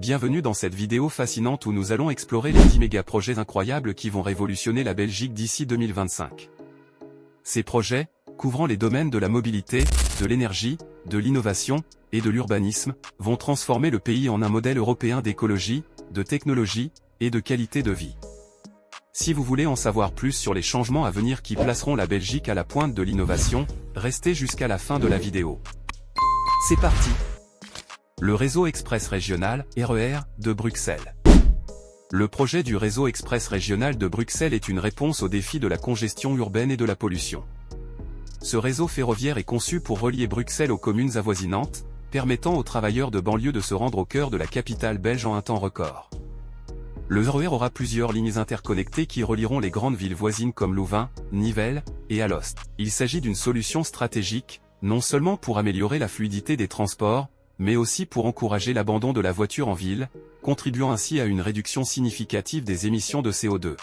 Bienvenue dans cette vidéo fascinante où nous allons explorer les 10 méga-projets incroyables qui vont révolutionner la Belgique d'ici 2025. Ces projets, couvrant les domaines de la mobilité, de l'énergie, de l'innovation et de l'urbanisme, vont transformer le pays en un modèle européen d'écologie, de technologie et de qualité de vie. Si vous voulez en savoir plus sur les changements à venir qui placeront la Belgique à la pointe de l'innovation, restez jusqu'à la fin de la vidéo. C'est parti! Le réseau express régional, RER, de Bruxelles. Le projet du réseau express régional de Bruxelles est une réponse au défi de la congestion urbaine et de la pollution. Ce réseau ferroviaire est conçu pour relier Bruxelles aux communes avoisinantes, permettant aux travailleurs de banlieue de se rendre au cœur de la capitale belge en un temps record. Le RER aura plusieurs lignes interconnectées qui relieront les grandes villes voisines comme Louvain, Nivelles et Alost. Il s'agit d'une solution stratégique, non seulement pour améliorer la fluidité des transports, mais aussi pour encourager l'abandon de la voiture en ville, contribuant ainsi à une réduction significative des émissions de CO2.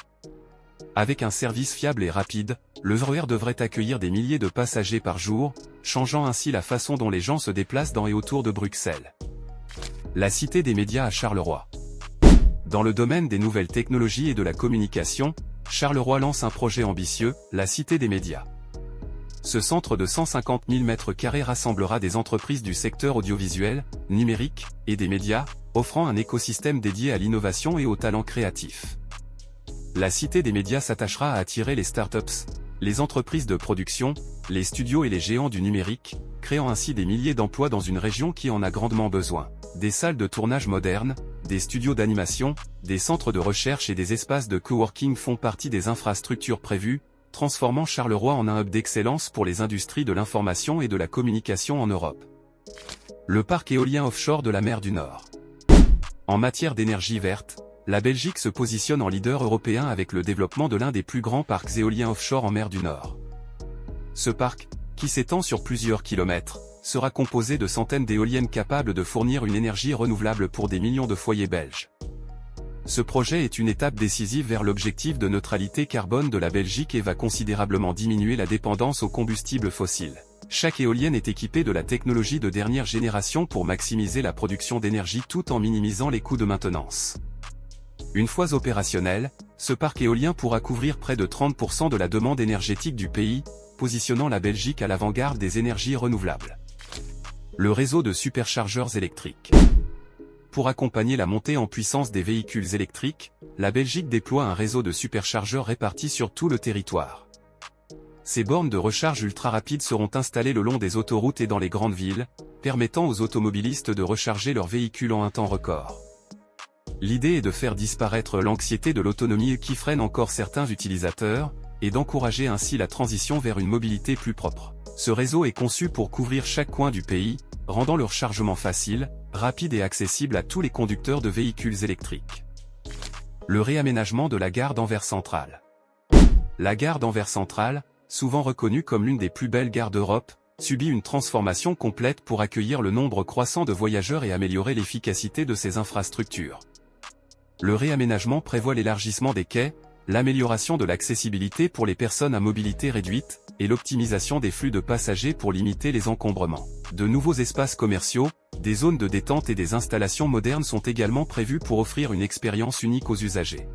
Avec un service fiable et rapide, le RER devrait accueillir des milliers de passagers par jour, changeant ainsi la façon dont les gens se déplacent dans et autour de Bruxelles. La Cité des médias à Charleroi. Dans le domaine des nouvelles technologies et de la communication, Charleroi lance un projet ambitieux, la Cité des médias. Ce centre de 150 000 m² rassemblera des entreprises du secteur audiovisuel, numérique et des médias, offrant un écosystème dédié à l'innovation et aux talents créatifs. La Cité des médias s'attachera à attirer les startups, les entreprises de production, les studios et les géants du numérique, créant ainsi des milliers d'emplois dans une région qui en a grandement besoin. Des salles de tournage modernes, des studios d'animation, des centres de recherche et des espaces de coworking font partie des infrastructures prévues, transformant Charleroi en un hub d'excellence pour les industries de l'information et de la communication en Europe. Le parc éolien offshore de la mer du Nord. En matière d'énergie verte, la Belgique se positionne en leader européen avec le développement de l'un des plus grands parcs éoliens offshore en mer du Nord. Ce parc, qui s'étend sur plusieurs kilomètres, sera composé de centaines d'éoliennes capables de fournir une énergie renouvelable pour des millions de foyers belges. Ce projet est une étape décisive vers l'objectif de neutralité carbone de la Belgique et va considérablement diminuer la dépendance aux combustibles fossiles. Chaque éolienne est équipée de la technologie de dernière génération pour maximiser la production d'énergie tout en minimisant les coûts de maintenance. Une fois opérationnel, ce parc éolien pourra couvrir près de 30% de la demande énergétique du pays, positionnant la Belgique à l'avant-garde des énergies renouvelables. Le réseau de superchargeurs électriques. Pour accompagner la montée en puissance des véhicules électriques, la Belgique déploie un réseau de superchargeurs répartis sur tout le territoire. Ces bornes de recharge ultra rapides seront installées le long des autoroutes et dans les grandes villes, permettant aux automobilistes de recharger leurs véhicules en un temps record. L'idée est de faire disparaître l'anxiété de l'autonomie qui freine encore certains utilisateurs, et d'encourager ainsi la transition vers une mobilité plus propre. Ce réseau est conçu pour couvrir chaque coin du pays, rendant le rechargement facile, rapide et accessible à tous les conducteurs de véhicules électriques. Le réaménagement de la gare d'Anvers Centrale. La gare d'Anvers Centrale, souvent reconnue comme l'une des plus belles gares d'Europe, subit une transformation complète pour accueillir le nombre croissant de voyageurs et améliorer l'efficacité de ses infrastructures. Le réaménagement prévoit l'élargissement des quais, l'amélioration de l'accessibilité pour les personnes à mobilité réduite, et l'optimisation des flux de passagers pour limiter les encombrements. De nouveaux espaces commerciaux, des zones de détente et des installations modernes sont également prévus pour offrir une expérience unique aux usagers.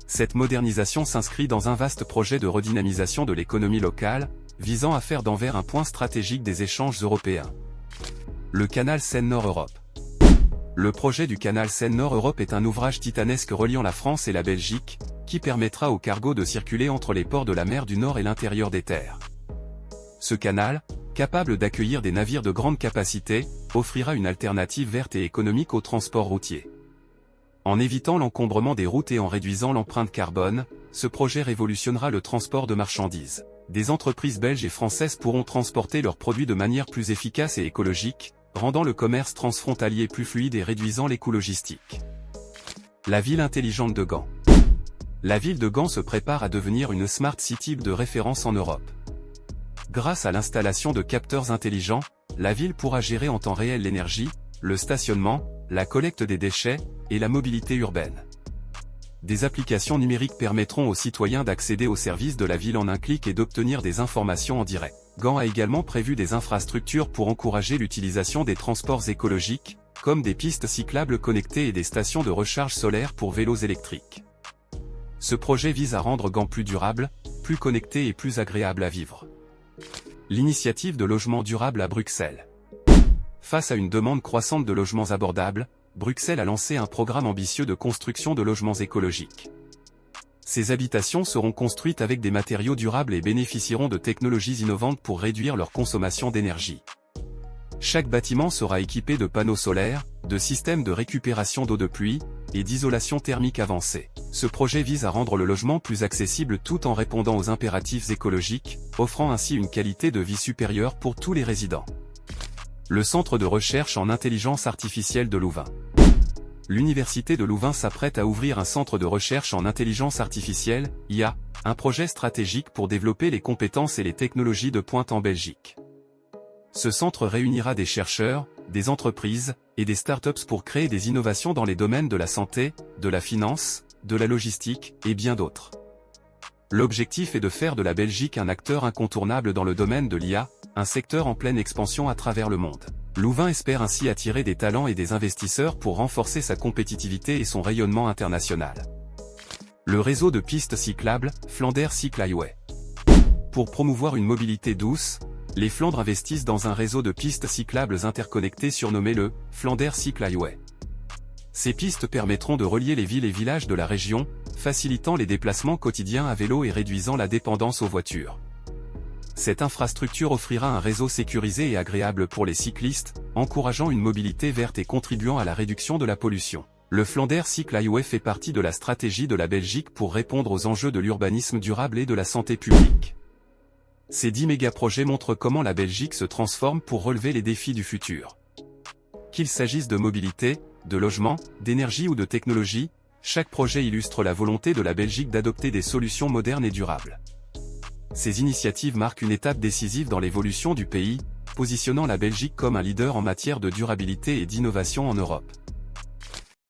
Cette modernisation s'inscrit dans un vaste projet de redynamisation de l'économie locale, visant à faire d'Anvers un point stratégique des échanges européens. Le canal Seine-Nord-Europe. Le projet du canal Seine-Nord-Europe est un ouvrage titanesque reliant la France et la Belgique, qui permettra aux cargos de circuler entre les ports de la mer du Nord et l'intérieur des terres. Ce canal, capable d'accueillir des navires de grande capacité, offrira une alternative verte et économique au transport routier. En évitant l'encombrement des routes et en réduisant l'empreinte carbone, ce projet révolutionnera le transport de marchandises. Des entreprises belges et françaises pourront transporter leurs produits de manière plus efficace et écologique, rendant le commerce transfrontalier plus fluide et réduisant les coûts logistiques. La ville intelligente de Gand. La ville de Gand se prépare à devenir une Smart City de référence en Europe. Grâce à l'installation de capteurs intelligents, la ville pourra gérer en temps réel l'énergie, le stationnement, la collecte des déchets et la mobilité urbaine. Des applications numériques permettront aux citoyens d'accéder aux services de la ville en un clic et d'obtenir des informations en direct. Gand a également prévu des infrastructures pour encourager l'utilisation des transports écologiques, comme des pistes cyclables connectées et des stations de recharge solaire pour vélos électriques. Ce projet vise à rendre Gand plus durable, plus connecté et plus agréable à vivre. L'initiative de logement durable à Bruxelles. Face à une demande croissante de logements abordables, Bruxelles a lancé un programme ambitieux de construction de logements écologiques. Ces habitations seront construites avec des matériaux durables et bénéficieront de technologies innovantes pour réduire leur consommation d'énergie. Chaque bâtiment sera équipé de panneaux solaires, de systèmes de récupération d'eau de pluie, et d'isolation thermique avancée. Ce projet vise à rendre le logement plus accessible tout en répondant aux impératifs écologiques, offrant ainsi une qualité de vie supérieure pour tous les résidents. Le Centre de recherche en intelligence artificielle de Louvain. L'Université de Louvain s'apprête à ouvrir un centre de recherche en intelligence artificielle, IA, un projet stratégique pour développer les compétences et les technologies de pointe en Belgique. Ce centre réunira des chercheurs, des entreprises, et des startups pour créer des innovations dans les domaines de la santé, de la finance, de la logistique, et bien d'autres. L'objectif est de faire de la Belgique un acteur incontournable dans le domaine de l'IA, un secteur en pleine expansion à travers le monde. Louvain espère ainsi attirer des talents et des investisseurs pour renforcer sa compétitivité et son rayonnement international. Le réseau de pistes cyclables, Flanders Cycle Highway. Pour promouvoir une mobilité douce, les Flandres investissent dans un réseau de pistes cyclables interconnectées surnommé le Flanders Cycle Highway. Ces pistes permettront de relier les villes et villages de la région, facilitant les déplacements quotidiens à vélo et réduisant la dépendance aux voitures. Cette infrastructure offrira un réseau sécurisé et agréable pour les cyclistes, encourageant une mobilité verte et contribuant à la réduction de la pollution. Le Flanders Cycle Highway fait partie de la stratégie de la Belgique pour répondre aux enjeux de l'urbanisme durable et de la santé publique. Ces 10 mégaprojets montrent comment la Belgique se transforme pour relever les défis du futur. Qu'il s'agisse de mobilité, de logement, d'énergie ou de technologie, chaque projet illustre la volonté de la Belgique d'adopter des solutions modernes et durables. Ces initiatives marquent une étape décisive dans l'évolution du pays, positionnant la Belgique comme un leader en matière de durabilité et d'innovation en Europe.